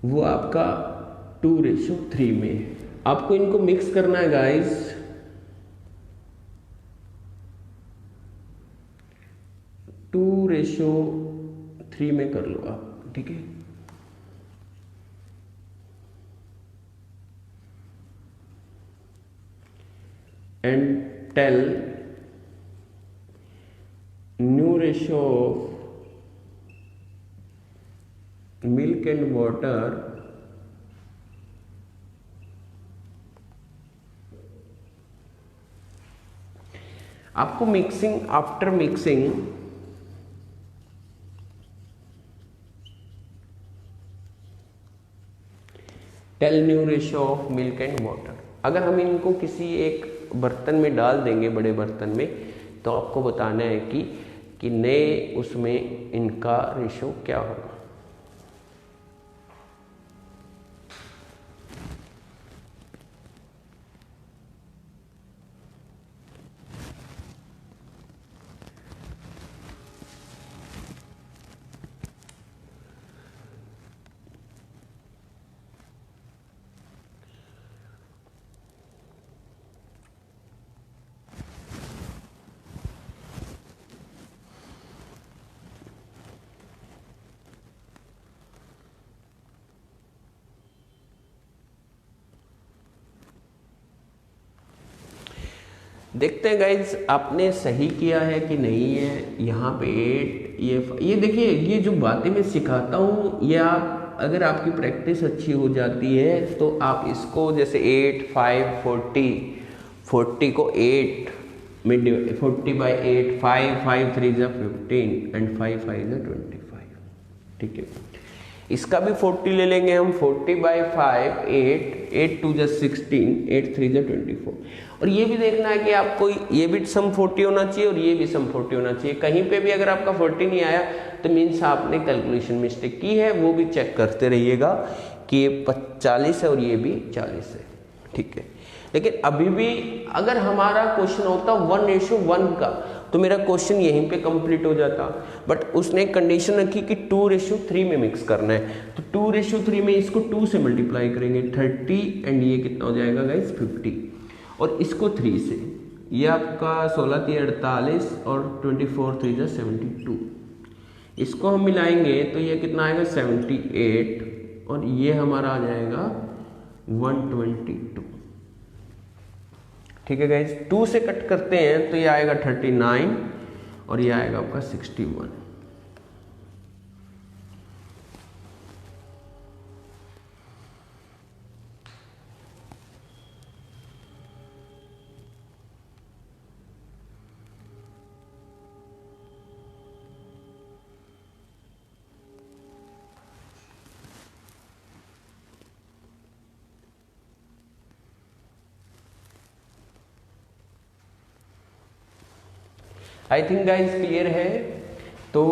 वो आपका 2:3 में है। आपको इनको मिक्स करना है गाइस, टू 2:3 में कर लो आप, ठीक है। And tell new ratio of milk and water आपको mixing, after mixing tell new ratio of milk and water. अगर हम इनको किसी एक बर्तन में डाल देंगे, बड़े बर्तन में, तो आपको बताना है कि नए उसमें इनका रेशियो क्या होगा। देखते हैं गाइज आपने सही किया है कि नहीं है। यहाँ पे 8, ये देखिए, ये जो बातें मैं सिखाता हूँ, ये आप अगर आपकी प्रैक्टिस अच्छी हो जाती है तो आप इसको जैसे 8, 5, 40 को 8 में 40/8, 5 3 जा 15 एंड 5 5 जा 25, ठीक है। इसका भी 40 ले लेंगे हम, 40/5 8 2 जा 16, 8 3 जा 24। और ये भी देखना है कि आपको ये भी सम 40 होना चाहिए और ये भी सम 40 होना चाहिए। कहीं पे भी अगर आपका 40 नहीं आया तो मीन्स आपने कैलकुलेशन मिस्टेक की है, वो भी चेक करते रहिएगा कि ये 40 है और ये भी 40 है, ठीक है। लेकिन अभी भी अगर हमारा क्वेश्चन होता 1:1 का तो मेरा क्वेश्चन यहीं पे कंप्लीट हो जाता, बट उसने कंडीशन रखी कि 2:3 में मिक्स करना है, तो 2:3 में इसको 2 से मल्टीप्लाई करेंगे 30 एंड ये कितना हो जाएगा गाइस 50, और इसको 3 से, ये आपका 16 3 48 और 24 3 72, इसको हम मिलाएंगे तो ये कितना आएगा 78 और ये हमारा आ जाएगा 122। ठीक है गाइज, 2 से कट करते हैं तो ये आएगा 39 और ये आएगा आपका 61। आई थिंक गाइस क्लियर है। तो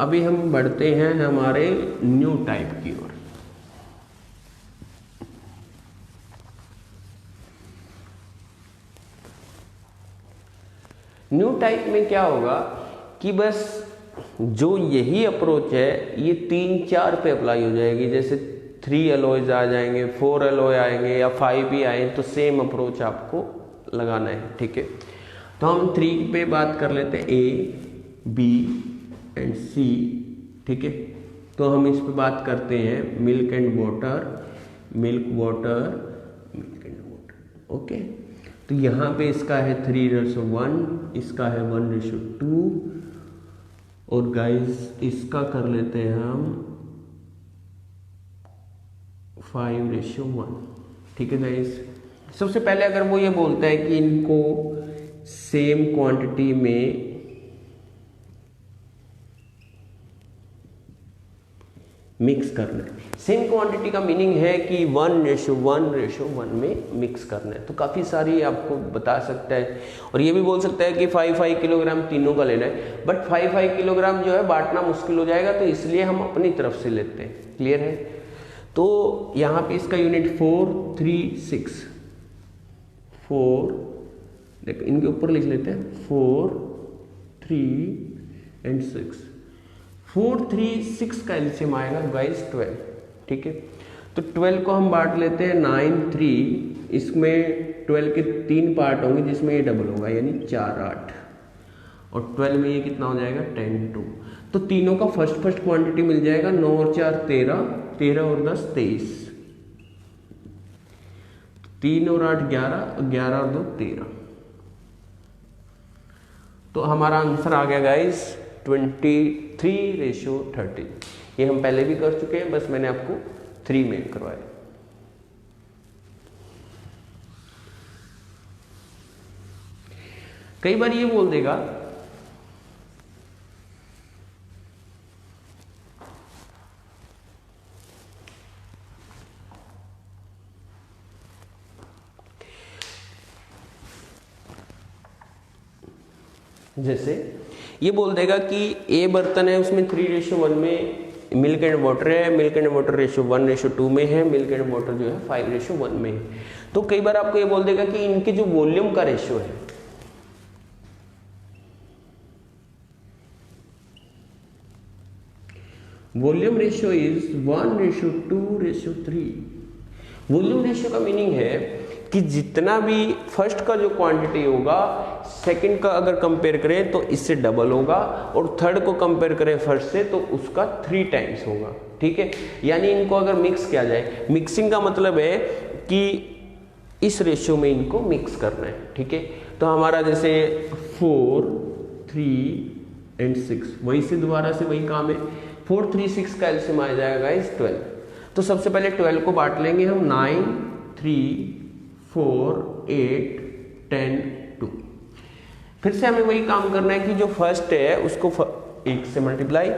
अभी हम बढ़ते हैं हमारे न्यू टाइप की ओर। न्यू टाइप में क्या होगा कि बस जो यही अप्रोच है ये 3-4 पे अप्लाई हो जाएगी, जैसे 3 एलॉयज आ जाएंगे, 4 एलॉय आएंगे या 5 भी आए तो सेम अप्रोच आपको लगाना है। ठीक है, तो हम 3 पे बात कर लेते हैं, A, B एंड C। ठीक है, तो हम इस पे बात करते हैं milk and water, milk water, milk and water. Okay, तो यहाँ पे इसका है 3:1, इसका है 1:2 और गाइस इसका कर लेते हैं हम 5:1। ठीक है गाइस, सबसे पहले अगर वो ये बोलता है कि इनको सेम क्वांटिटी में मिक्स करना है। सेम क्वांटिटी का मीनिंग है कि 1:1 में मिक्स करना है, तो काफ़ी सारी आपको बता सकता है, और ये भी बोल सकता है कि 5 किलोग्राम तीनों का लेना है, बट 5 किलोग्राम जो है बांटना मुश्किल हो जाएगा, तो इसलिए हम अपनी तरफ से लेते हैं। क्लियर है, तो यहाँ पे इसका यूनिट 4 3 6 4, देखो इनके ऊपर लिख लेते हैं 4 3 एंड 6। 4 3 6 का एलसीएम आएगा गाइस 12। ठीक है, तो 12 को हम बांट लेते हैं 9 3, इसमें 12 के 3 पार्ट होंगे जिसमें ये डबल होगा यानी 4 8, और 12 में ये कितना हो जाएगा 10 2। तो तीनों का फर्स्ट क्वांटिटी मिल जाएगा, 9 और 4 13, 13 और 10 23, 3 और 8 11, 11 और 2 13। तो हमारा आंसर आ गया गाइस 23:30। ये हम पहले भी कर चुके हैं, बस मैंने आपको 3 में करवाया। कई बार ये बोल देगा जैसे ये बोल देगा कि ए बर्तन है उसमें 3:1 में मिल्क एंड वाटर है, मिल्क एंड वाटर रेशियो 1:2 में है, मिल्क एंड वाटर जो है 5:1 में है। तो कई बार आपको ये बोल देगा कि इनके जो वॉल्यूम का रेशियो है, volume ratio is 1:2:3। Volume ratio का मीनिंग है कि जितना भी फर्स्ट का जो क्वांटिटी होगा सेकंड का अगर कंपेयर करें तो इससे डबल होगा, और थर्ड को कंपेयर करें फर्स्ट से तो उसका 3 टाइम्स होगा। ठीक है, यानी इनको अगर मिक्स किया जाए, मिक्सिंग का मतलब है कि इस रेशियो में इनको मिक्स करना है। ठीक है, तो हमारा जैसे 4 3 एंड 6, वही से दोबारा से वही काम है, 4 3 6 का एलसीएम आ जाएगा इस 12। तो सबसे पहले 12 को बांट लेंगे हम 9 3 4 8 10 2। फिर से हमें वही काम करना है कि जो फर्स्ट है उसको 1 से मल्टीप्लाई,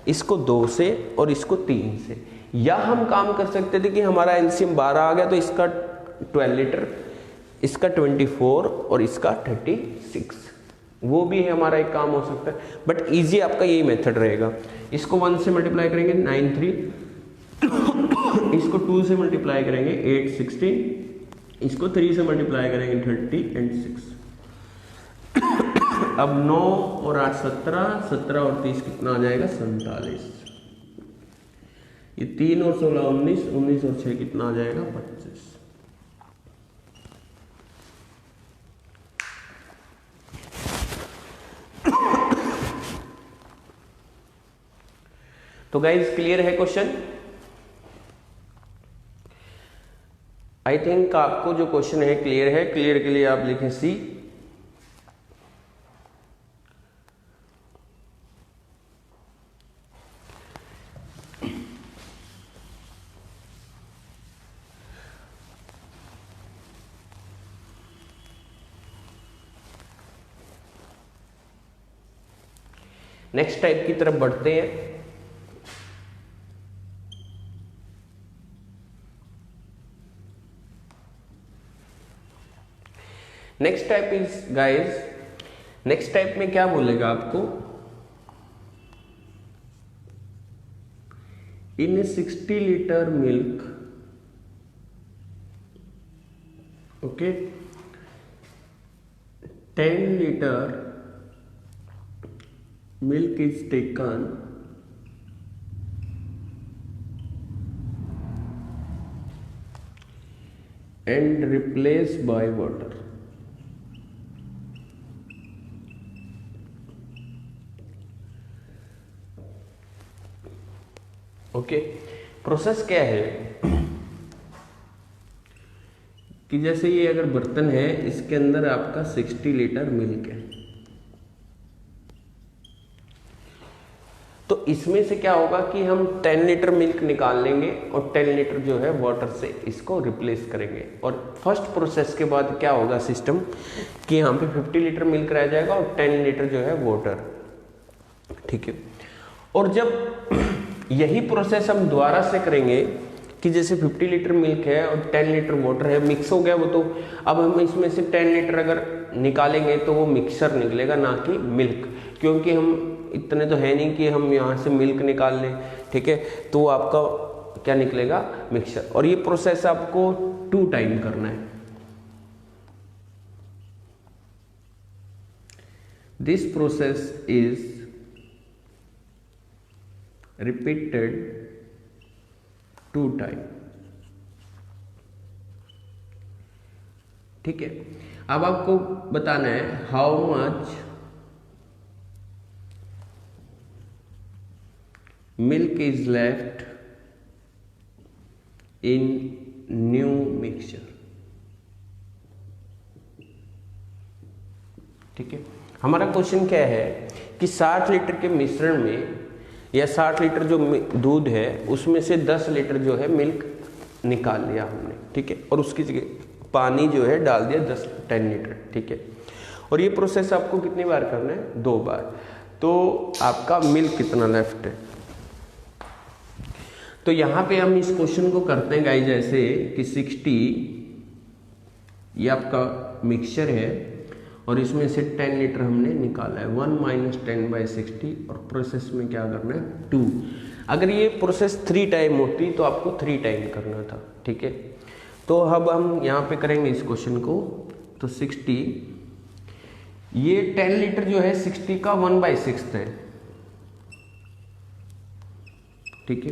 इसको 2 से और इसको 3 से। या हम काम कर सकते थे कि हमारा एलसीएम 12 आ गया तो इसका 12 लीटर, इसका 24 और इसका 36, वो भी है हमारा एक काम हो सकता है, बट इजी आपका यही मेथड रहेगा। इसको 1 से मल्टीप्लाई करेंगे 9 3, इसको 2 से मल्टीप्लाई करेंगे 8 16, इसको 3 से मल्टीप्लाई करेंगे 30 एंड 6। अब 9 और 8 17, 17 और 30 कितना आ जाएगा 47। ये 3 और 16 19, 19 और 6 कितना आ जाएगा 25। तो गाइज क्लियर है क्वेश्चन? आई थिंक आपको जो क्वेश्चन है क्लियर है। क्लियर के लिए आप लिखें सी। नेक्स्ट टाइप की तरफ बढ़ते हैं। Next type is guys, next type में क्या बोलेगा आपको, इन 60 litre milk, okay, 10 litre milk is taken and replaced by water. Okay, process क्या है कि जैसे ये अगर बर्तन है, इसके अंदर आपका 60 लीटर मिल्क है, तो इसमें से क्या होगा कि हम 10 लीटर मिल्क निकाल लेंगे और 10 लीटर जो है वाटर से इसको रिप्लेस करेंगे। और फर्स्ट प्रोसेस के बाद क्या होगा सिस्टम कि यहाँ पे 50 लीटर मिल्क रह जाएगा और 10 लीटर जो है वाटर, ठीक है। और जब यही प्रोसेस हम दोबारा से करेंगे कि जैसे 50 लीटर मिल्क है और 10 लीटर वाटर है, मिक्स हो गया वो, तो अब हम इसमें से 10 लीटर अगर निकालेंगे तो वो मिक्सर निकलेगा, ना कि मिल्क, क्योंकि हम इतने तो है नहीं कि हम यहाँ से मिल्क निकाल लें, ठीक है। तो आपका क्या निकलेगा, मिक्सचर। और ये प्रोसेस आपको 2 टाइम करना है। This process is repeated 2 time, ठीक है। अब आपको बताना है how much milk is left in new mixture, ठीक है। हमारा क्वेश्चन क्या है कि 60 लीटर के मिश्रण में या 60 लीटर जो दूध है उसमें से 10 लीटर जो है मिल्क निकाल लिया हमने, ठीक है, और उसकी जगह पानी जो है डाल दिया 10 लीटर, ठीक है। और ये प्रोसेस आपको कितनी बार करना है, 2 बार। तो आपका मिल्क कितना लेफ्ट है, तो यहां पे हम इस क्वेश्चन को करते हैं गाइस ऐसे कि 60 ये आपका मिक्सचर है और इसमें से 10 लीटर हमने निकाला है, 1 - 10/60, और प्रोसेस में क्या करना है 2। अगर ये प्रोसेस 3 टाइम होती तो आपको 3 टाइम करना था, ठीक है। तो अब हम यहाँ पे करेंगे इस क्वेश्चन को, तो 60 ये 10 लीटर जो है 60 का 1/6 है, ठीक है।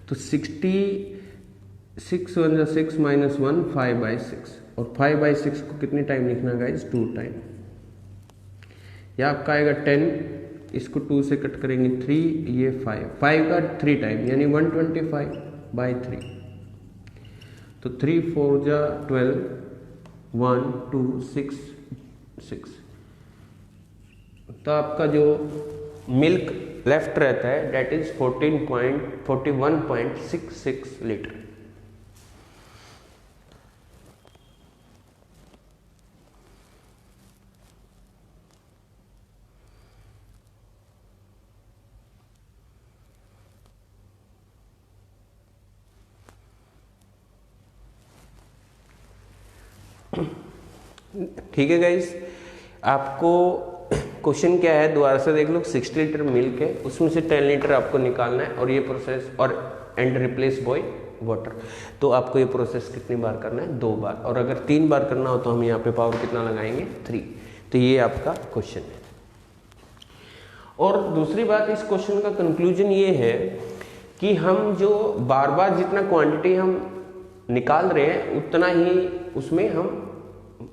तो 60 6 1 = 6 - 1 5/6, और 5/6 को कितने टाइम लिखना गाइस, 2 टाइम। या आपका आएगा 10, इसको 2 से कट करेंगे 3, ये 5 का 3 टाइम यानी 125/3। तो 3 4 = 12, 1 2 6 6। तो आपका जो मिल्क लेफ्ट रहता है डेट इज 41.66 लीटर। ठीक है गाइस, आपको क्वेश्चन क्या है दोबारा से देख लो। 60 लीटर मिल्क है, उसमें से 10 लीटर आपको निकालना है, और ये प्रोसेस और एंड रिप्लेस बाय वाटर। तो आपको ये प्रोसेस कितनी बार करना है, 2 बार, और अगर 3 बार करना हो तो हम यहाँ पे पावर कितना लगाएंगे, 3। तो ये आपका क्वेश्चन है। और दूसरी बात, इस क्वेश्चन का कंक्लूजन ये है कि हम जो बार बार जितना क्वांटिटी हम निकाल रहे हैं उतना ही उसमें हम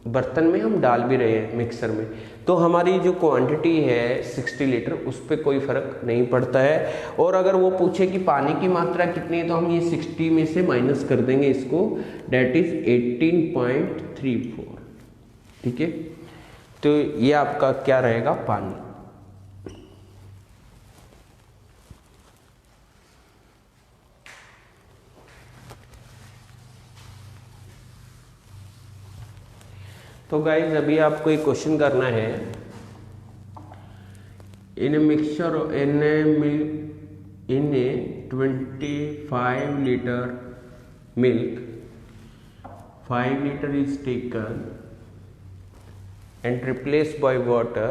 बर्तन में हम डाल भी रहे हैं मिक्सर में, तो हमारी जो क्वांटिटी है 60 लीटर उस पर कोई फर्क नहीं पड़ता है। और अगर वो पूछे कि पानी की मात्रा कितनी है तो हम ये 60 में से माइनस कर देंगे इसको, डेट इज 18.34। ठीक है, तो ये आपका क्या रहेगा, पानी। तो गाइज अभी आपको एक क्वेश्चन करना है, in a mixture in a 25 litre milk 5 litre is taken and replaced by water.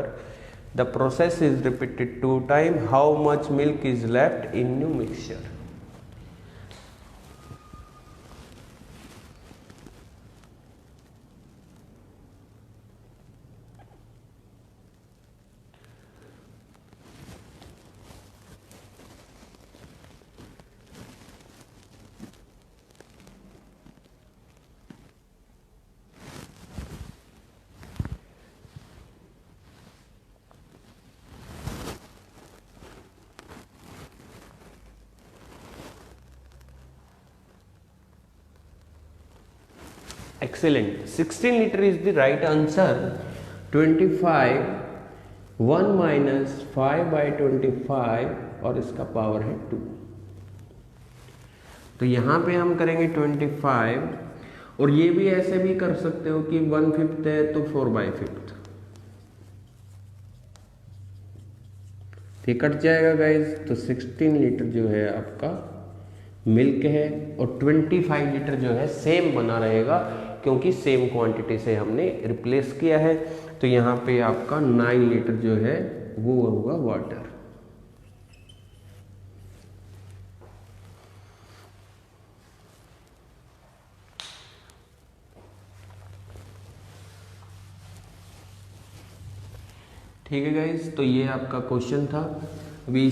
The process is repeated 2 times. How much milk is left in new mixture? Excellent. 16 liter is the right answer. 25 1 minus 5 by 25 और इसका power है 2। तो यहाँ पे हम करेंगे 25, और ये भी ऐसे भी कर सकते हो कि 1/5 है तो 4/5, ये कट जाएगा गाइज। तो 16 लीटर जो है आपका मिल्क है, और 25 लीटर जो है सेम बना रहेगा क्योंकि सेम क्वांटिटी से हमने रिप्लेस किया है। तो यहाँ पे आपका 9 लीटर जो है वो होगा वाटर। ठीक है गाइज, तो ये आपका क्वेश्चन था। अभी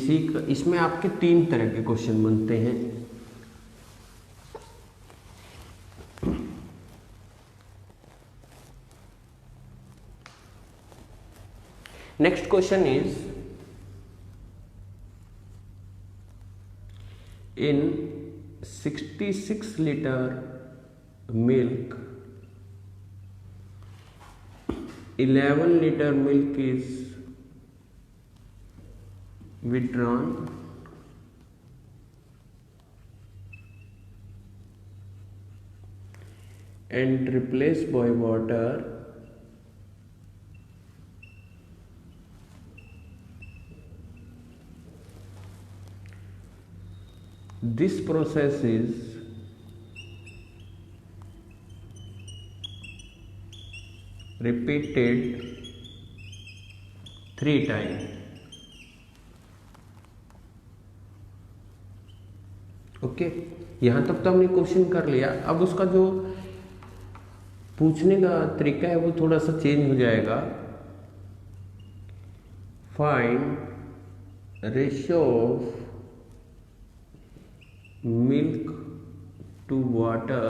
इसमें आपके 3 तरह के क्वेश्चन बनते हैं। Next question is, in 66 liter milk 11 liter milk is withdrawn and replaced by water. This process is repeated 3 times. Okay, यहाँ तक तो हमने क्वेश्चन कर लिया। अब उसका जो पूछने का तरीका है वो थोड़ा सा चेंज हो जाएगा। Find ratio of milk to water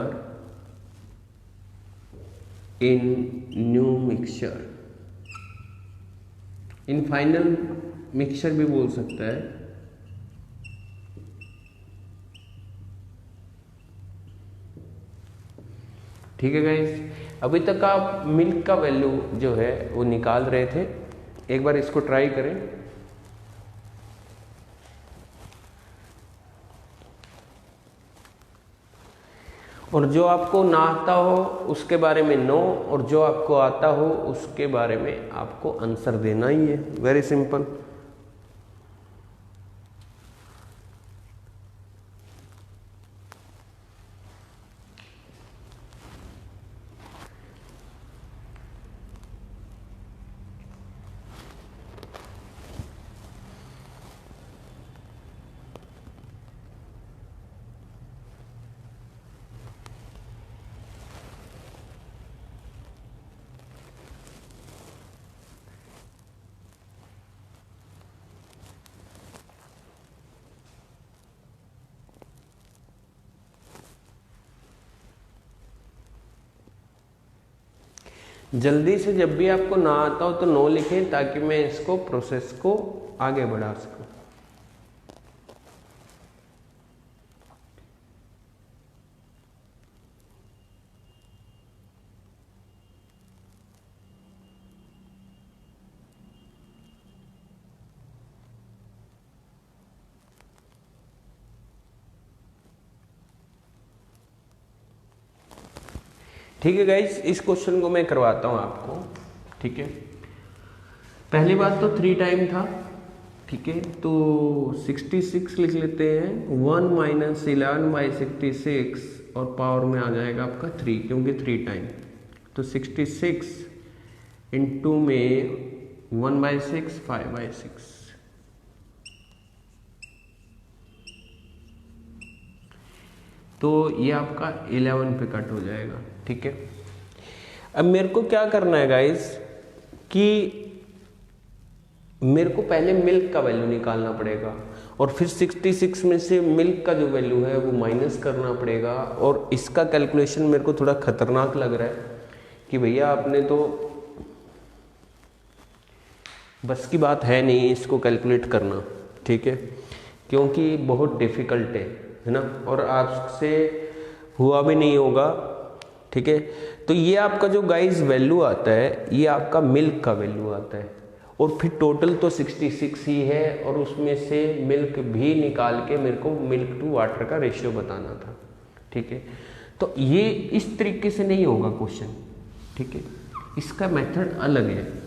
in new mixture, in final mixture भी बोल सकता है। ठीक है गाइस, अभी तक आप मिल्क का वैल्यू जो है वो निकाल रहे थे, एक बार इसको ट्राई करें। और जो आपको ना आता हो उसके बारे में नो, और जो आपको आता हो उसके बारे में आपको आंसर देना ही है। Very simple. जल्दी से जब भी आपको ना आता हो तो नो लिखें, ताकि मैं इसको प्रोसेस को आगे बढ़ा सकूं। ठीक है गाइस, इस क्वेश्चन को मैं करवाता हूं आपको। ठीक है, पहली बात तो 3 टाइम था। ठीक है, तो 66 लिख लेते हैं। 1 माइनस 11/66 और पावर में आ जाएगा आपका 3, क्योंकि 3 टाइम। तो 66 इंटू में 1/6 5/6। तो ये आपका 11 पे कट हो जाएगा। ठीक है, अब मेरे को क्या करना है गाइस कि मेरे को पहले मिल्क का वैल्यू निकालना पड़ेगा, और फिर 66 में से मिल्क का जो वैल्यू है वो माइनस करना पड़ेगा। और इसका कैलकुलेशन मेरे को थोड़ा खतरनाक लग रहा है कि भैया आपने तो बस की बात है नहीं इसको कैलकुलेट करना। ठीक है, क्योंकि बहुत डिफिकल्ट है ना, और आपसे हुआ भी नहीं होगा। ठीक है, तो ये आपका जो गाइस वैल्यू आता है, ये आपका मिल्क का वैल्यू आता है, और फिर टोटल तो 66 ही है, और उसमें से मिल्क भी निकाल के मेरे को मिल्क टू वाटर का रेशियो बताना था। ठीक है, तो ये इस तरीके से नहीं होगा क्वेश्चन। ठीक है, इसका मेथड अलग है।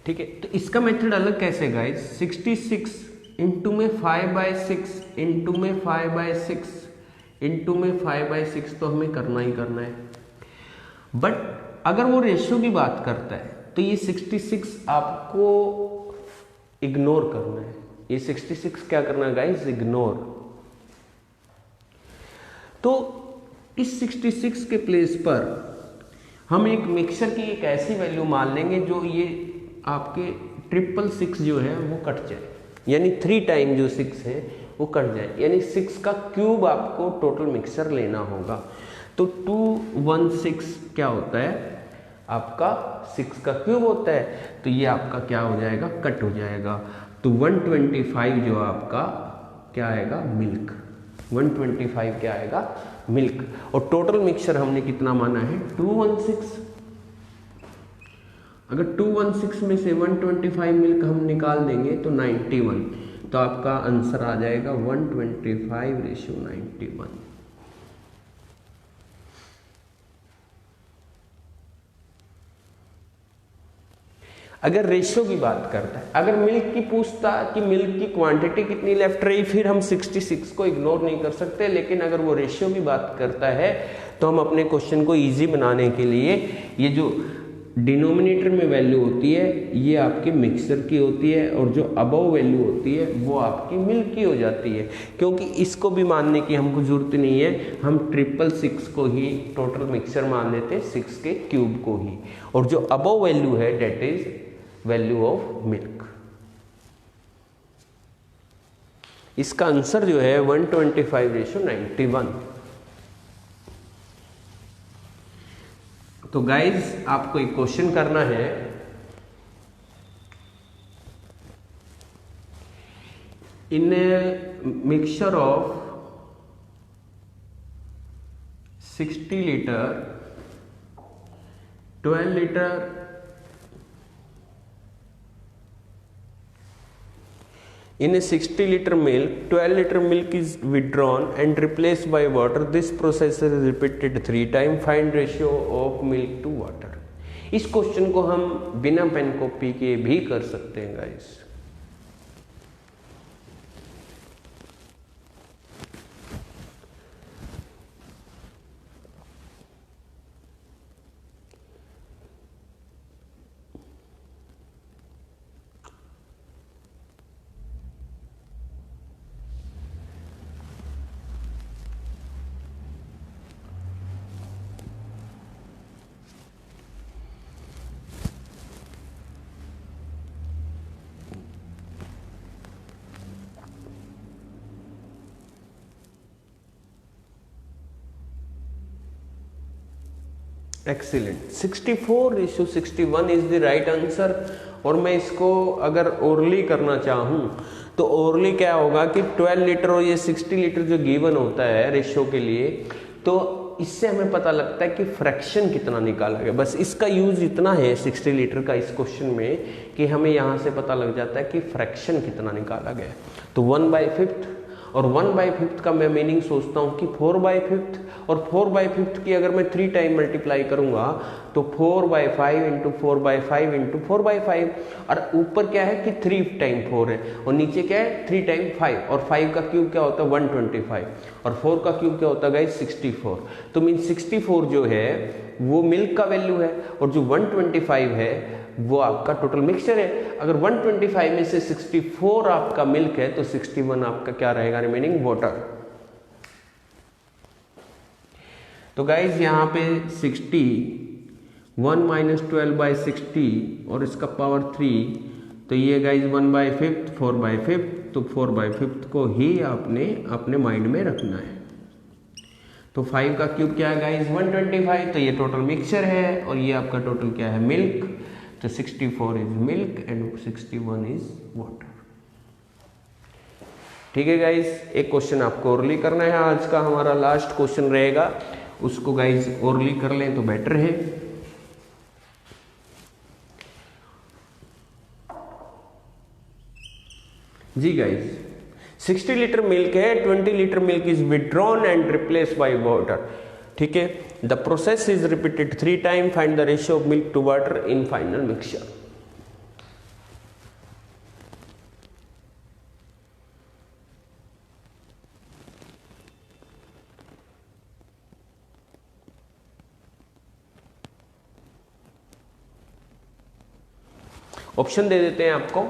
ठीक है, तो इसका मेथड अलग कैसे गाइस? 66 इंटू में 5/6 इंटू में 5/6 इंटू में 5/6 तो हमें करना ही करना है। बट अगर वो रेशियो की बात करता है तो ये 66 आपको इग्नोर करना है। ये 66 क्या करना है गाइस? इग्नोर। तो इस 66 के प्लेस पर हम एक मिक्सचर की एक ऐसी वैल्यू मान लेंगे जो ये आपके 666 जो है वो कट जाए, यानी 3 टाइम जो 6 है वो कट जाए, यानी 6 का क्यूब आपको टोटल मिक्सचर लेना होगा। तो 216 क्या होता है? आपका 6 का क्यूब होता है, तो ये आपका क्या हो जाएगा? कट हो जाएगा। तो 125 जो आपका क्या आएगा? मिल्क। 125 क्या आएगा? मिल्क। और टोटल मिक्सचर हमने कितना माना है? 216। अगर 216 में से 125 मिल्क हम निकाल देंगे तो 91, तो आपका आंसर आ जाएगा 125:91। अगर रेशियो की बात करता है, अगर मिल्क की पूछता कि मिल्क की क्वांटिटी कितनी लेफ्ट रही, फिर हम 66 को इग्नोर नहीं कर सकते। लेकिन अगर वो रेशियो की बात करता है तो हम अपने क्वेश्चन को इजी बनाने के लिए ये जो डिनोमिनेटर में वैल्यू होती है ये आपके मिक्सचर की होती है, और जो अबव वैल्यू होती है वो आपकी मिल्क की हो जाती है। क्योंकि इसको भी मानने की हमको जरूरत नहीं है, हम 666 को ही टोटल मिक्सचर मान लेते हैं, 6 के क्यूब को ही, और जो अबव वैल्यू है that is value of milk. इसका आंसर जो है 125:91। तो गाइज आपको एक क्वेश्चन करना है। इन mixture of 60 litre 12 litre in a 60 liter milk 12 liter milk is withdrawn and replaced by water. This process is repeated 3 times. Find ratio of milk to water. इस question को हम बिना पेन कॉपी के भी कर सकते हैं guys. Excellent, 64:61 is the right answer. और मैं इसको अगर ओरली करना चाहूँ तो ओरली क्या होगा कि 12 लीटर और ये 60 लीटर जो गिवन होता है रेशियो के लिए, तो इससे हमें पता लगता है कि फ्रैक्शन कितना निकाला गया। बस इसका यूज इतना है 60 लीटर का इस क्वेश्चन में कि हमें यहाँ से पता लग जाता है कि फ्रैक्शन कितना निकाला गया। तो 1/5 और 1/5 का मैं मीनिंग सोचता हूँ कि 4/5 और 4/5 की अगर मैं 3 टाइम मल्टीप्लाई करूँगा तो 4/5 इंटू 4/5 इंटू 4/5, और ऊपर क्या है कि 3 टाइम 4 है और नीचे क्या है 3 टाइम 5, और 5 का क्यूब क्या होता है 125, और 4 का क्यूब क्या होता है गाइस 64। तो मीन 64 जो है वो मिल्क का वैल्यू है और जो 125 है वो आपका टोटल मिक्सचर है। अगर 125 में से 64 आपका मिल्क है तो 61 आपका क्या रहेगा रिमेनिंग वाटर। तो गाइज यहाँ पे 60 1 - 12/60 और इसका पावर 3, तो ये गाइज 1/5 4/5, तो 4/5 को ही आपने अपने माइंड में रखना है। तो 5 का क्यूब क्या है गाइज 125, तो ये टोटल मिक्सचर है और ये आपका टोटल क्या है मिल्क। तो 64 is milk and 61 is water. ठीक है गाइज, एक क्वेश्चन आपको ओरली करना है, आज का हमारा लास्ट क्वेश्चन रहेगा, उसको गाइज ओरली कर लें तो बेटर है। जी गाइज 60 लीटर मिल्क है, 20 litre milk is withdrawn and replace by water. ठीक है, the process is repeated 3 time, find the ratio of milk to water in final mixture. Option दे देते हैं आपको।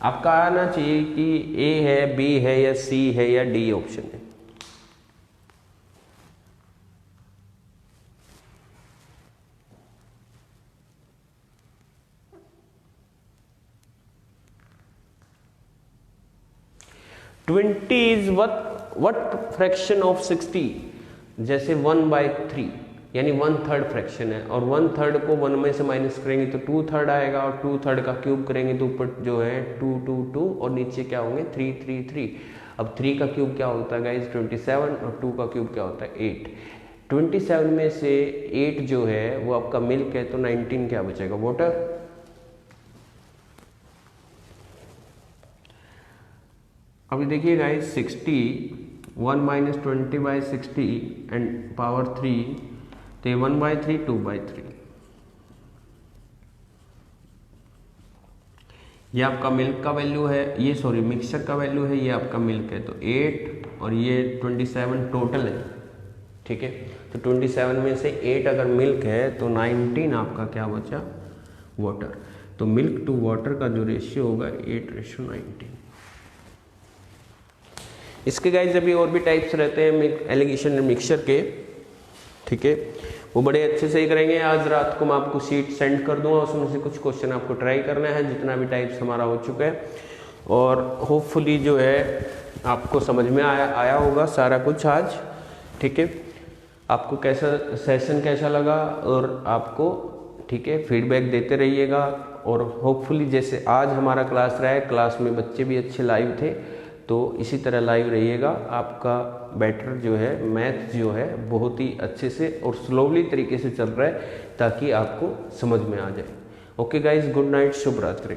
आपका आना चाहिए कि ए है, बी है या सी है या डी ऑप्शन है। Twenty is what fraction of 60, जैसे 1/3 यानी 1/3 फ्रैक्शन है, और 1/3 को 1 में से माइनस करेंगे तो 2/3 आएगा, और 2/3 का क्यूब करेंगे तो ऊपर जो है 2 2 2 और नीचे क्या होंगे 3 3 3। अब 3 का क्यूब क्या होता है गाइज 27, और 2 का क्यूब क्या होता है 8। 27 में से 8 जो है वो आपका मिल्क है, तो 19 क्या बचेगा वाटर। अभी देखिए गाइज 60 1 - 20/60 एंड पावर 3, तो 1/3 2/3, ये आपका मिल्क का वैल्यू है, ये सॉरी मिक्सचर का वैल्यू है, ये आपका मिल्क है, तो 8 और ये 27 टोटल है। ठीक है, तो 27 में से 8 अगर मिल्क है तो 19 आपका क्या बचा वाटर। तो मिल्क टू वाटर का जो रेशियो होगा 8:19। इसके गाइज अभी और भी टाइप्स रहते हैं एलिगेशन मिक्सचर के। ठीक है, वो बड़े अच्छे से ही करेंगे। आज रात को मैं आपको शीट सेंड कर दूंगा, उसमें से कुछ क्वेश्चन आपको ट्राई करना है, जितना भी टाइप्स हमारा हो चुका है, और होपफुली जो है आपको समझ में आया होगा सारा कुछ आज। ठीक है, आपको कैसा सेशन कैसा लगा, और आपको ठीक है फीडबैक देते रहिएगा, और होपफुली जैसे आज हमारा क्लास रहा है, क्लास में बच्चे भी अच्छे लाइव थे, तो इसी तरह लाइव रहिएगा। आपका बेटर जो है मैथ जो है बहुत ही अच्छे से और स्लोली तरीके से चल रहा है, ताकि आपको समझ में आ जाए। ओके गाइज, गुड नाइट, शुभ रात्रि।